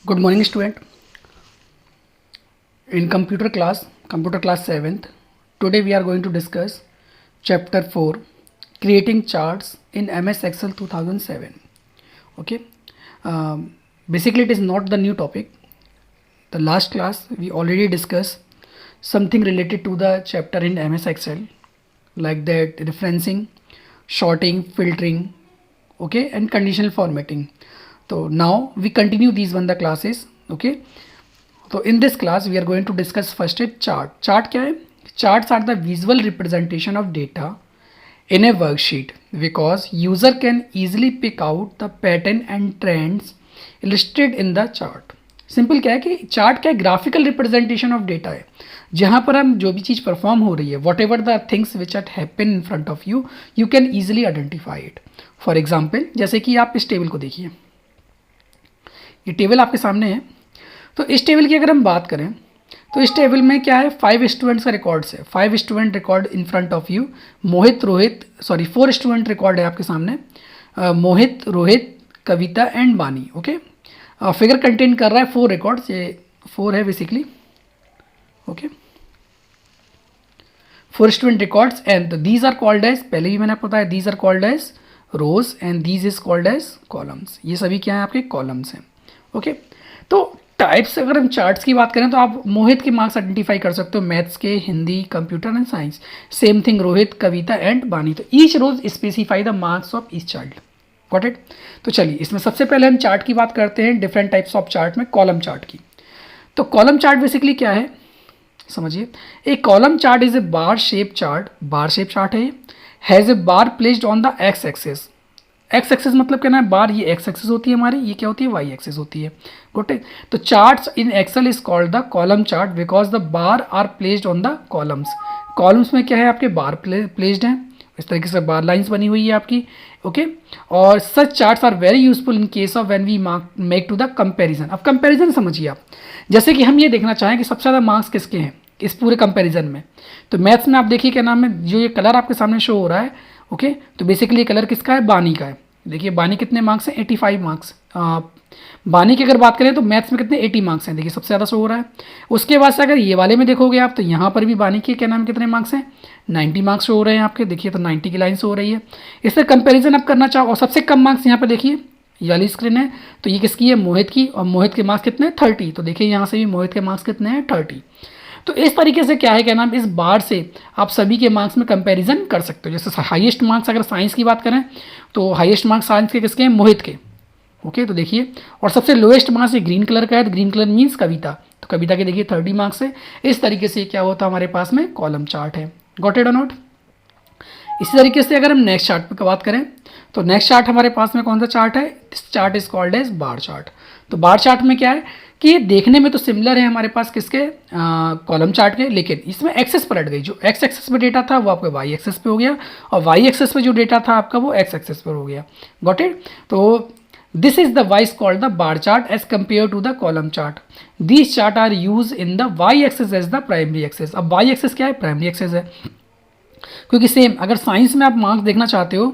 Good morning, student. In computer class 7th, today we are going to discuss chapter 4, creating charts in MS Excel 2007. Okay. Basically, it is not the new topic. The last class we already discussed something related to the chapter in MS Excel, like that referencing, sorting, filtering, okay, and conditional formatting. So now we continue these the classes. Okay. So in this class we are going to discuss first a chart. Chart क्या है? Charts are the visual representation of data in a worksheet because user can easily pick out the pattern and trends listed in the chart. Simple क्या है कि chart क्या है? Graphical representation of data है, जहाँ पर हम जो भी चीज़ परफॉर्म हो रही है, whatever the things which are happen in front of you, you can easily identify it. For example, जैसे कि आप इस टेबल को देखिए, ये टेबल आपके सामने है. तो इस टेबल की अगर हम बात करें तो इस टेबल में क्या है? 5 स्टूडेंट्स का रिकॉर्ड्स है. 5 student record in front of you. 4 student record है आपके सामने. Mohit, Rohit, Kavita and Bani. Okay. Figure contain कर रहा है 4 रिकॉर्ड्स. ये 4 है basically. Okay. 4 student records and these are called as, पहले भी मैंने आपको बताया, these are called as rows and these is called as columns. ये सभी क्या है? आपके कॉलम्स हैं. ओके. तो टाइप्स अगर हम चार्ट्स की बात करें तो आप मोहित के मार्क्स आइडेंटिफाई कर सकते हो, मैथ्स के, Hindi, computer and science. Same thing Rohit, Kavita and Bani. तो each rows specify the marks of each child. Got it. तो चलिए इसमें सबसे पहले हम चार्ट की बात करते हैं, डिफरेंट टाइप्स ऑफ चार्ट में कॉलम चार्ट की. तो कॉलम चार्ट बेसिकली क्या है समझिए. A column chart is a bar shape chart. Bar shape chart है. Has a bar placed on the x axis. X axis मतलब क्या ना है? बार, ये एक्स एक्सिस होती है हमारी, ये क्या होती है? वाई एक्सिस होती है. गोटे. तो charts in Excel is called the column chart because the bar are placed on the columns. Columns में क्या है? आपके बार प्लेस्ड हैं. इस तरीके से बार लाइंस बनी हुई है आपकी. ओके. और such charts are very useful in case of when we make to the comparison. अब कंपैरिजन समझिए आप, जैसे कि हम ये देखना चाहें कि सबसे ज़्यादा मार्क्स किसके हैं इस पूरे कंपैरिजन में. तो मैथ्स में आप देखिए क्या नाम है, जो ये कलर आपके सामने शो हो रहा है. ओके. तो बेसिकली ये कलर किसका है? बानी का है. देखिए बानी कितने मार्क्स हैं? 85 मार्क्स. बानी की अगर बात करें तो मैथ्स में कितने? 80 मार्क्स हैं. देखिए सबसे ज़्यादा शो हो रहा है. उसके बाद से अगर ये वाले में देखोगे आप तो यहाँ पर भी बानी के क्या नाम कितने मार्क्स हैं? 90 मार्क्स शो हो रहे हैं आपके. देखिए तो 90 की लाइन शो हो रही है. इससे कंपैरिजन आप करना चाहो और सबसे कम मार्क्स यहाँ पर देखिए, ये वाली स्क्रीन है, तो ये किसकी है? मोहित की. और मोहित के मार्क्स कितने? 30. तो देखिए यहाँ से भी मोहित के मार्क्स कितने हैं? 30. तो इस तरीके से क्या है क्या नाम, इस बार से आप सभी के मार्क्स में कंपैरिजन कर सकते हो. जैसे हाईएस्ट मार्क्स अगर साइंस की बात करें तो हाईएस्ट मार्क्स साइंस के किसके हैं? मोहित के. ओके. तो देखिए, और सबसे लोएस्ट मार्क्स ये ग्रीन कलर का है. तो ग्रीन कलर मीन्स कविता. तो कविता के देखिए 30 मार्क्स है. इस तरीके से क्या होता है हमारे पास में? कॉलम चार्ट है. गॉट इट और नोट. इसी तरीके से अगर हम नेक्स्ट चार्ट पर बात करें तो नेक्स्ट चार्ट हमारे पास में कौन सा चार्ट है? This chart is called as bar chart. तो बार चार्ट में क्या है कि ये देखने में तो सिमिलर है हमारे पास किसके? कॉलम चार्ट के, लेकिन इसमें एक्सेस पलट गई. जो एक्स एक्सेस पे डेटा था वो आपका वाई एक्सेस पे हो गया, और वाई एक्सेस पे जो डेटा था आपका वो एक्स एक्सेस पर हो गया. Got it. तो this is the wise called the bar chart as compare to the column chart. These chart are use in the y axis as the primary axis. अब y axis क्या है? Primary access है. क्योंकि same अगर science में आप marks देखना चाहते हो,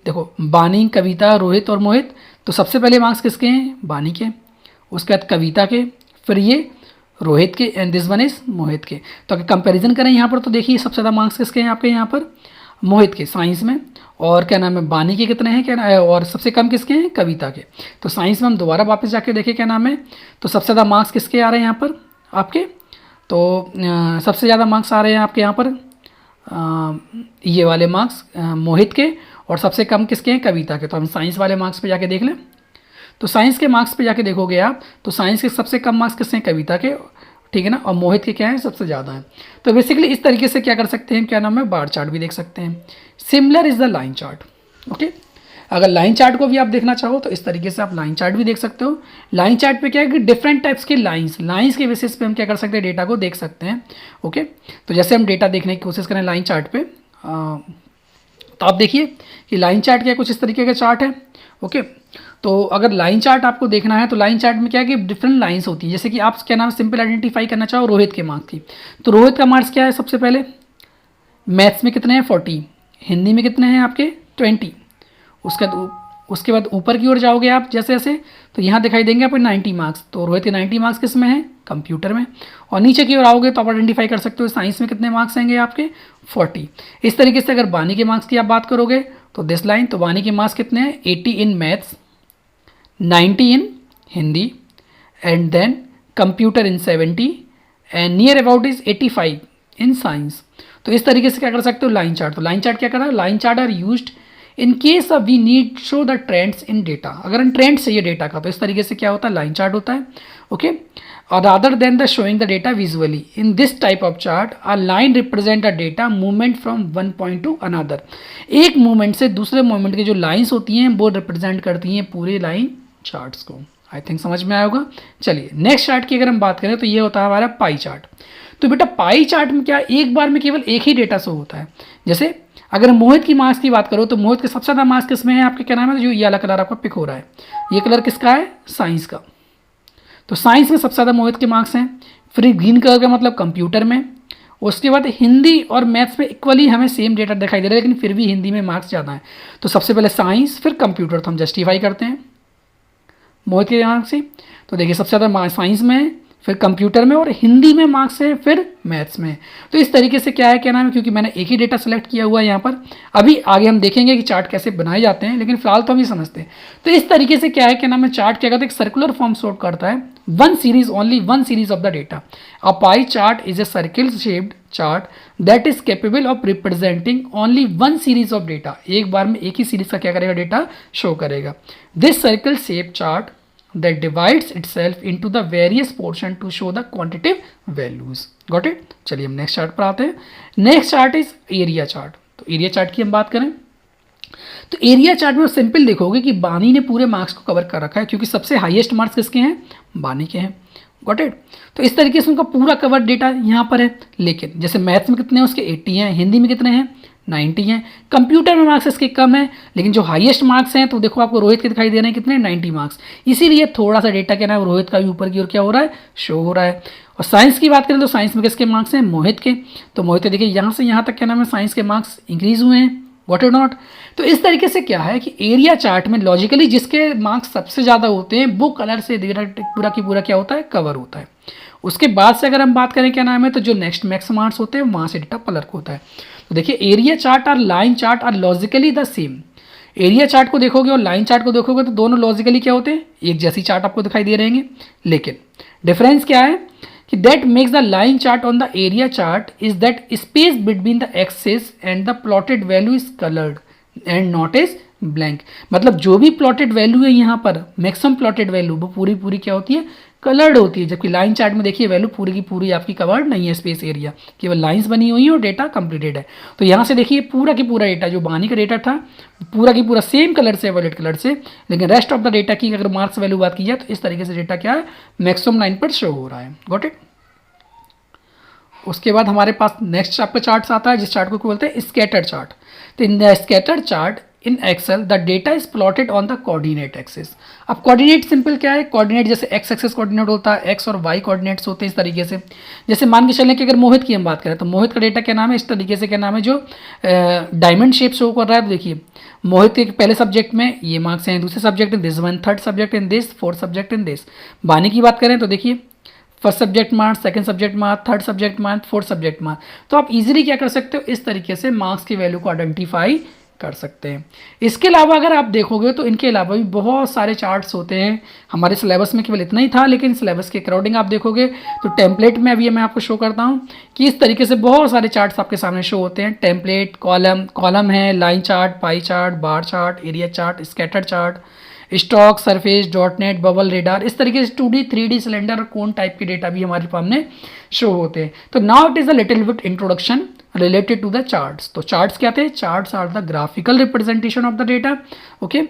देखो बानी, कविता, रोहित और मोहित, तो सबसे पहले मार्क्स किसके हैं? बानी के. उसके बाद कविता के, फिर ये रोहित के, एंड दिस वन इज मोहित के. तो अगर कंपैरिजन करें यहाँ पर तो देखिए सबसे ज़्यादा मार्क्स किसके हैं आपके यहाँ पर? मोहित के साइंस में. और क्या नाम है? बानी के कितने हैं क्या नाम है? और सबसे कम किसके हैं? कविता के. तो साइंस में हम दोबारा वापस जाके देखें क्या नाम है, तो सबसे ज़्यादा मार्क्स किसके आ रहे हैं यहाँ पर आपके? तो सबसे ज़्यादा मार्क्स आ रहे हैं आपके यहाँ पर ये वाले मार्क्स मोहित के, और सबसे कम किसके हैं? कविता के. तो हम साइंस वाले मार्क्स पे जाके देख लें. तो साइंस के मार्क्स पे जाके देखोगे आप तो साइंस के सबसे कम मार्क्स किससे हैं? कविता के. ठीक है ना. और मोहित के क्या है? सबसे ज़्यादा है. तो बेसिकली इस तरीके से क्या कर सकते हैं, क्या नाम है, बार चार्ट भी देख सकते हैं. Similar is the line chart. Okay. अगर लाइन चार्ट को भी आप देखना चाहो तो इस तरीके से आप लाइन चार्ट भी देख सकते हो. लाइन चार्ट पे क्या है कि डिफरेंट टाइप्स के लाइंस के बेसिस पे हम क्या कर सकते हैं? डेटा को देख सकते हैं. ओके. तो जैसे हम डेटा देखने की कोशिश करें लाइन चार्ट पे, तो आप देखिए कि लाइन चार्ट क्या कुछ इस तरीके का चार्ट है. ओके. तो अगर लाइन चार्ट आपको देखना है तो लाइन चार्ट में क्या है कि डिफरेंट लाइंस होती है. जैसे कि आप क्या नाम सिंपल आइडेंटिफाई करना चाहो रोहित के मार्क्स की, तो रोहित का मार्क्स क्या है? सबसे पहले मैथ्स में कितने हैं? 40. हिंदी में कितने हैं आपके? 20. उसके बाद उसके बाद ऊपर की ओर जाओगे आप जैसे जैसे, तो यहाँ दिखाई देंगे आपको 90 मार्क्स। तो रोहित के 90 मार्क्स किस में है? कंप्यूटर में। और नीचे की ओर आओगे तो आप आइडेंटिफाई कर सकते हो साइंस में कितने मार्क्स आएंगे आपके? 40। इस तरीके से अगर बानी के मार्क्स की आप बात करोगे तो दिस लाइन, तो बानी के मार्क्स कितने हैं? 80 in maths, 90 in Hindi, and then computer in 70, and near about is 85 in science. तो इस तरीके से क्या कर सकते हो? Line chart. तो लाइन चार्ट क्या कर रहा है? Line chart are used in case of we need show the trends in data. अगर हम ट्रेंड चाहिए डेटा का तो इस तरीके से क्या होता है? लाइन चार्ट होता है। ओके, और other than the showing the data visually in this type of chart, a line represent a data movement from one point two another. एक मूवमेंट से दूसरे मूवमेंट की जो लाइन्स होती हैं वो रिप्रेजेंट करती हैं पूरे लाइन चार्ट्स को। आई थिंक समझ में आया होगा। चलिए नेक्स्ट चार्ट की अगर हम बात करें तो ये होता है हमारा पाई चार्ट। तो बेटा पाई चार्ट में क्या, एक बार में केवल एक ही डेटा शो होता है। जैसे अगर मोहित की मार्क्स की बात करो तो मोहित के सबसे ज़्यादा मार्क्स किस में है आपके? क्या नाम है? जो ये वाला कलर आपका पिक हो रहा है, ये कलर किसका है? साइंस का। तो साइंस में सबसे ज़्यादा मोहित के मार्क्स हैं। फिर ग्रीन कलर का मतलब कंप्यूटर में। उसके बाद हिंदी और मैथ्स में इक्वली हमें सेम डेटा दिखाई दे रहा है, लेकिन फिर भी हिंदी में मार्क्स ज़्यादा हैं। तो सबसे पहले साइंस, फिर कंप्यूटर, तो हम जस्टिफाई करते हैं मोहित के मार्क्स से। तो देखिए सबसे ज़्यादा साइंस में है, फिर कंप्यूटर में, और हिंदी में मार्क्स है, फिर मैथ्स में। तो इस तरीके से क्या है, क्या नाम है, क्योंकि मैंने एक ही डेटा सेलेक्ट किया हुआ है यहाँ पर। अभी आगे हम देखेंगे कि चार्ट कैसे बनाए जाते हैं, लेकिन फिलहाल तो हम ये समझते हैं। तो इस तरीके से क्या है, क्या नाम है, चार्ट क्या करता है? एक सर्कुलर फॉर्म शो करता है, one series, only one series of the data. A pie chart is a circle shaped chart that is capable of representing only one series of data. एक बार में एक ही सीरीज का क्या करेगा? डेटा शो करेगा। This circle shape chart that divides itself into the various portion to show the quantitative values. Got it? चलिए हम next chart पर आते हैं। Next chart is area chart. तो एरिया चार्ट की हम बात करें तो एरिया चार्ट में सिंपल देखोगे कि बानी ने पूरे मार्क्स को कवर कर रखा है, क्योंकि सबसे हाईएस्ट मार्क्स किसके हैं? बानी के हैं। Got it? तो इस तरीके से उनका पूरा कवर डेटा यहाँ पर है। लेकिन जैसे मैथ्स में कितने हैं उसके? 80 हैं। हिंदी में कितने हैं? 90 हैं। कंप्यूटर में मार्क्स इसके कम है, लेकिन जो हाईएस्ट मार्क्स हैं तो देखो आपको रोहित के दिखाई दे रहे हैं कितने? 90 मार्क्स। इसीलिए थोड़ा सा डेटा क्या है, रोहित का भी ऊपर की ओर क्या हो रहा है? शो हो रहा है। और साइंस की बात करें तो साइंस में किसके मार्क्स हैं? मोहित के। तो मोहित के देखिए यहाँ से यहाँ तक क्या नाम है, साइंस के मार्क्स इंक्रीज हुए हैं। What it not? तो इस तरीके से क्या है कि एरिया चार्ट में लॉजिकली जिसके मार्क्स सबसे ज़्यादा होते हैं वो कलर से पूरा की पूरा क्या होता है? कवर होता है। उसके बाद से अगर हम बात करें क्या नाम है, तो जो नेक्स्ट मैक्स मार्क्स होते हैं वहाँ से डेटा कलर होता है। तो देखिए एरिया चार्ट और line chart are logically the same. Area chart को देखोगे और लाइन चार्ट को देखोगे तो दोनों लॉजिकली क्या होते हैं? एक जैसी चार्ट आपको दिखाई दे रहेंगे। लेकिन डिफरेंस क्या है कि that makes the line chart on the area chart is that space between the axis and the plotted value is coloured and not is blank. मतलब जो भी प्लॉटेड वैल्यू है यहाँ पर, मैक्सिमम प्लॉटेड वैल्यू, वो पूरी पूरी क्या होती है? कलर्ड होती है। जबकि लाइन चार्ट में देखिए वैल्यू पूरी की पूरी आपकी कवर्ड नहीं है, स्पेस एरिया, केवल लाइंस बनी हुई है और डेटा कंप्लीटेड है। तो यहाँ से देखिए पूरा की पूरा डेटा जो बानी का डेटा था पूरा की पूरा सेम कलर से, वॉलेट कलर से, लेकिन रेस्ट ऑफ द डेटा की अगर मार्क्स वैल्यू बात की जाए तो इस तरीके से डेटा क्या है? मैक्सिमम लाइन पर शो हो रहा है। Got it? उसके बाद हमारे पास नेक्स्ट आपका चार्ट आता है, जिस चार्ट को बोलते हैं स्कैटर चार्ट। तो in the scatter chart in Excel the data is plotted on the coordinate axis. अब कोऑर्डिनेट सिंपल क्या है? कोऑर्डिनेट जैसे एक्स एक्सिस कोऑर्डिनेट होता है, एक्स और वाई कोऑर्डिनेट्स होते हैं इस तरीके से। जैसे मान के चलें कि अगर मोहित की हम बात करें तो मोहित का डेटा क्या नाम है? इस तरीके से क्या नाम है, जो डायमंड शेप शो कर रहा है। तो देखिए मोहित के पहले सब्जेक्ट में ये मार्क्स हैं, दूसरे subject in this one, third subject in this, fourth subject in this. बानी की बात करें तो देखिए first subject marks, second subject marks, third subject marks, fourth subject marks. तो आप इजीली क्या कर सकते हो? इस तरीके से मार्क्स की वैल्यू को आइडेंटिफाई कर सकते हैं। इसके अलावा अगर आप देखोगे तो इनके अलावा भी बहुत सारे चार्ट्स होते हैं। हमारे सिलेबस में केवल इतना ही था, लेकिन सिलेबस के अकॉर्डिंग आप देखोगे तो टेम्पलेट में अभी मैं आपको शो करता हूँ कि इस तरीके से बहुत सारे चार्ट्स आपके सामने शो होते हैं। टेम्पलेट, कॉलम है, line chart, pie chart, bar chart, area chart, scatter chart, stock, surface, dot net, bubble, radar, इस तरीके से 2D 3D सिलेंडर और कोन टाइप के डेटा भी हमारे सामने शो होते हैं। तो now it is a little bit introduction related to the charts. तो चार्ट्स क्या थे? Charts are the graphical representation of the data. Okay,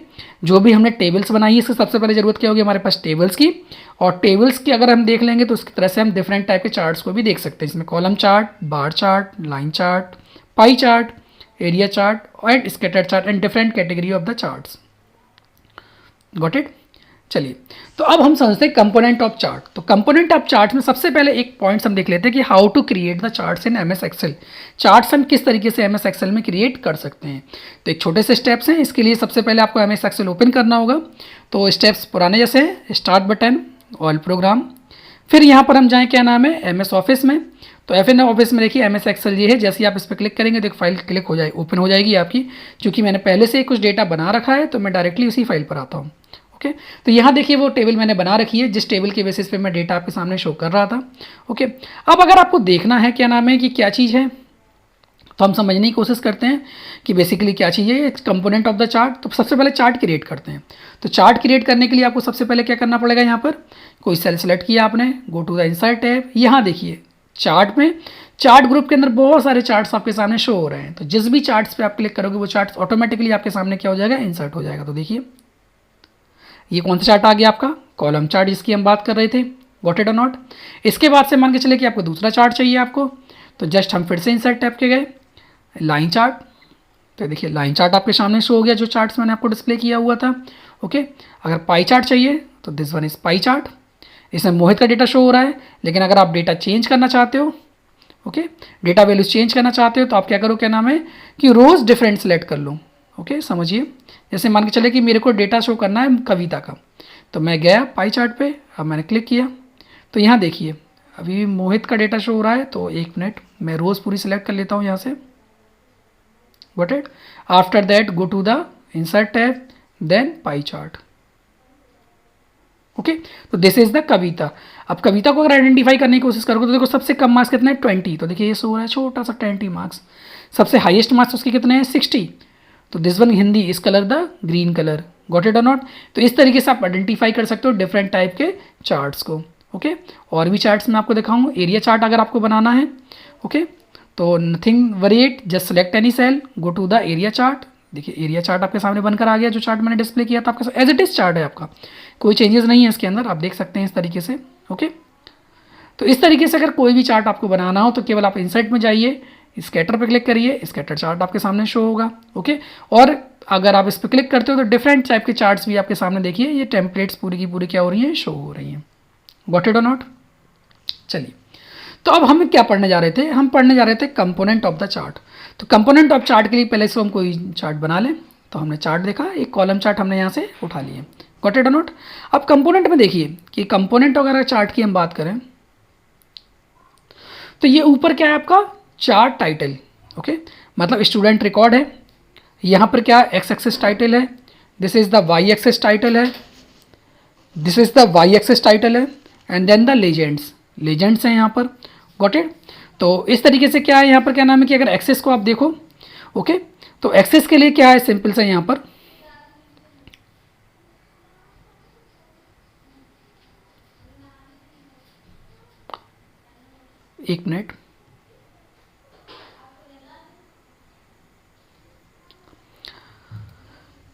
जो भी हमने टेबल्स बनाई है इसकी सबसे पहले जरूरत क्या होगी? हमारे पास टेबल्स की। और टेबल्स की अगर हम देख लेंगे तो उसकी तरह से हम डिफरेंट टाइप के चार्ट्स को भी देख सकते हैं। इसमें column chart, bar chart, line chart, pie chart, area chart and scatter chart and different category of the charts. Got it? चलिए, तो अब हम समझते हैं कंपोनेंट ऑफ चार्ट। तो कंपोनेंट ऑफ चार्ट में सबसे पहले एक पॉइंट्स हम देख लेते हैं कि how to create the charts in MS Excel. Charts हम किस तरीके से एमएस एक्सेल में क्रिएट कर सकते हैं। तो एक छोटे से स्टेप्स हैं, इसके लिए सबसे पहले आपको एमएस एक्सेल ओपन करना होगा। तो स्टेप्स पुराने जैसे हैं, स्टार्ट बटन, ऑल प्रोग्राम, फिर यहाँ पर हम जाएँ क्या नाम है, एमएस ऑफिस में। तो एफ एन ऑफिस में देखिए एमएस एक्सेल ये है, जैसे ही आप इस पर क्लिक करेंगे तो एक फाइल क्लिक हो जाए ओपन हो जाएगी आपकी। क्योंकि मैंने पहले से कुछ डेटा बना रखा है तो मैं डायरेक्टली उसी फाइल पर आता हूँ। ओके, तो यहाँ देखिए वो टेबल मैंने बना रखी है जिस टेबल के बेसिस पे मैं डेटा आपके सामने शो कर रहा था। ओके, अब अगर आपको देखना है क्या नाम है कि क्या चीज़ है, तो हम समझने की कोशिश करते हैं कि बेसिकली क्या चीज़ है कंपोनेंट ऑफ द चार्ट। तो सबसे पहले चार्ट क्रिएट करते हैं। तो चार्ट क्रिएट करने के लिए आपको सबसे पहले क्या करना पड़ेगा, यहाँ पर कोई सेल सेलेक्ट किया आपने, go to the insert tab. यहाँ देखिए चार्ट में, चार्ट ग्रुप के अंदर बहुत सारे चार्ट्स आपके सामने शो हो रहे हैं। तो जिस भी चार्ट्स पे आप क्लिक करोगे वो चार्ट्स ऑटोमेटिकली आपके सामने क्या हो जाएगा, इंसर्ट हो जाएगा। तो देखिए ये कौन सा चार्ट आ गया आपका, कॉलम चार्ट, जिसकी हम बात कर रहे थे। गॉट इट और नॉट। इसके बाद से मान के चले कि आपको दूसरा चार्ट चाहिए आपको, तो जस्ट हम फिर से इंसर्ट टैब के गए, लाइन चार्ट। तो देखिए लाइन चार्ट आपके सामने शो हो गया, जो चार्ट्स मैंने आपको डिस्प्ले किया हुआ था। ओके, अगर पाई चार्ट चाहिए तो this one is pie chart. इसमें मोहित का डेटा शो हो रहा है, लेकिन अगर आप डेटा चेंज करना चाहते हो, ओके, डेटा वैल्यूज चेंज करना चाहते हो, तो आप क्या करो, क्या नाम है कि रोज़ डिफरेंट सेलेक्ट कर लो। ओके, समझिए, जैसे मान के चले कि मेरे को डेटा शो करना है कविता का, तो मैं गया पाई चार्ट पे, अब मैंने क्लिक किया तो यहाँ देखिए अभी मोहित का डेटा शो हो रहा है। तो एक मिनट, मैं रोज़ पूरी सेलेक्ट कर लेता हूँ यहाँ से। Got it. After that go to the insert tab, then pie chart. Okay, तो दिस इज द कविता। अब कविता को अगर आइडेंटिफाई करने की कोशिश करोगे तो देखो सबसे कम मार्क्स कितने हैं, 20। तो देखिए ये शो हो रहा है छोटा सा 20 मार्क्स। सबसे हाईएस्ट मार्क्स उसके कितने हैं, 60। तो this one Hindi is colour the green colour. Got it और नॉट। तो इस तरीके से आप आइडेंटिफाई कर सकते हो डिफरेंट टाइप के चार्ट्स को। ओके, और भी चार्ट्स मैं आपको दिखाऊंगा। एरिया चार्ट अगर आपको बनाना है, ओके, तो nothing worried, just select any cell, go to the area chart. देखिए एरिया चार्ट आपके सामने बनकर आ गया, जो चार्ट मैंने डिस्प्ले किया था आपके एज इट इज चार्ट है आपका, कोई चेंजेस नहीं है इसके अंदर, आप देख सकते हैं इस तरीके से। ओके, तो इस तरीके से अगर कोई भी चार्ट आपको बनाना हो तो केवल आप इंसर्ट में जाइए, स्कैटर पर क्लिक करिए, स्कैटर चार्ट आपके सामने शो होगा। ओके, और अगर आप इस पर क्लिक करते हो तो डिफरेंट टाइप के चार्ट्स भी आपके सामने देखिए, ये टेम्पलेट्स पूरी की पूरी क्या हो रही हैं, शो हो रही हैं। गॉट इट और नॉट। चलिए, तो अब हम क्या पढ़ने जा रहे थे, हम पढ़ने जा रहे थे कंपोनेंट ऑफ द चार्ट। तो कंपोनेंट ऑफ चार्ट के लिए पहले से हम कोई चार्ट बना लें। तो हमने चार्ट देखा, एक कॉलम चार्ट हमने यहाँ से उठा लिए। गॉट इट और नॉट। अब कंपोनेंट में देखिए कि कंपोनेंट अगर चार्ट की हम बात करें तो ये ऊपर क्या है आपका, चार्ट टाइटल। ओके, मतलब स्टूडेंट रिकॉर्ड है। यहाँ पर क्या एक्स एक्सिस टाइटल है, this is the y axis title है, this is the y axis title है, and then the legends, legends हैं यहाँ पर। Got it. तो इस तरीके से क्या है यहाँ पर, क्या नाम है कि अगर एक्सेस को आप देखो, ओके, तो एक्सेस के लिए क्या है, सिंपल सा यहाँ पर एक मिनट,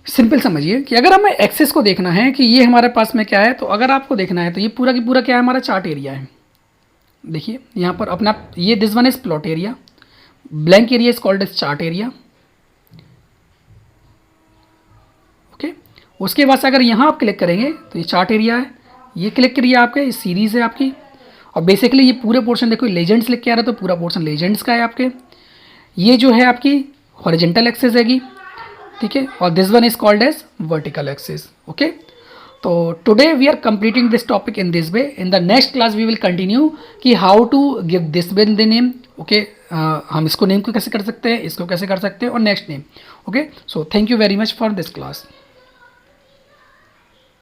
सिंपल समझिए कि अगर हमें एक्सेस को देखना है कि ये हमारे पास में क्या है, तो अगर आपको देखना है तो ये पूरा की पूरा क्या है, हमारा चार्ट एरिया है। देखिए यहाँ पर अपना ये this one is plot area, blank area is called as chart area. Okay, उसके बाद से अगर यहाँ आप क्लिक करेंगे तो ये चार्ट एरिया है, ये क्लिक करिए आपके, ये सीरीज़ है आपकी, और बेसिकली ये पूरे पोर्शन देखो लेजेंड्स लिख के आ रहा है, तो पूरा पोर्शन लेजेंड्स का है आपके। ये जो है आपकी हॉरिजेंटल एक्सेस हैगी, ठीक है, और this one is called as vertical axis. Okay, तो today we are completing this topic in this way. In the next class we will continue कि how to give this win the name. Okay, हम इसको name को कैसे कर सकते हैं, इसको कैसे कर सकते हैं, और next name. Okay, so thank you very much for this class.